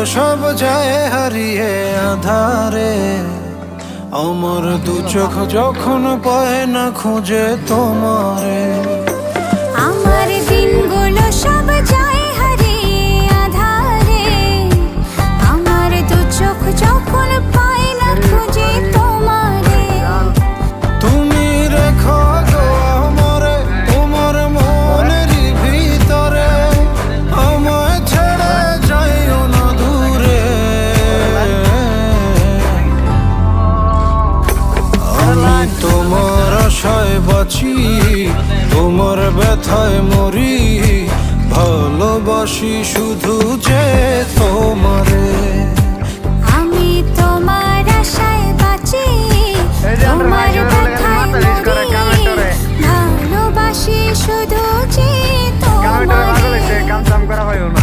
সব যায় হারিয়ে আধারে, আমার দু চোখ যখন পায় না খুঁজে তোমারে। আমার দিনগুলো সব যায় হারিয়ে আধারে, আমার দু চোখ যখন পায় না খুঁজে তোমারে। তুমি রেখো গো আমারে তোমার মনেরই ভিতরে, আমায় ছেড়ে যাইও না দূরে। আমি তোমার আশায় বাঁচি, তোমার ব্যথায় মরি, ভালোবাসি শুধু যে তোমারে। আমি তোমার আশায় বাঁচি, তোমার ব্যথায় মরি, ভালোবাসি শুধু যে তোমারে।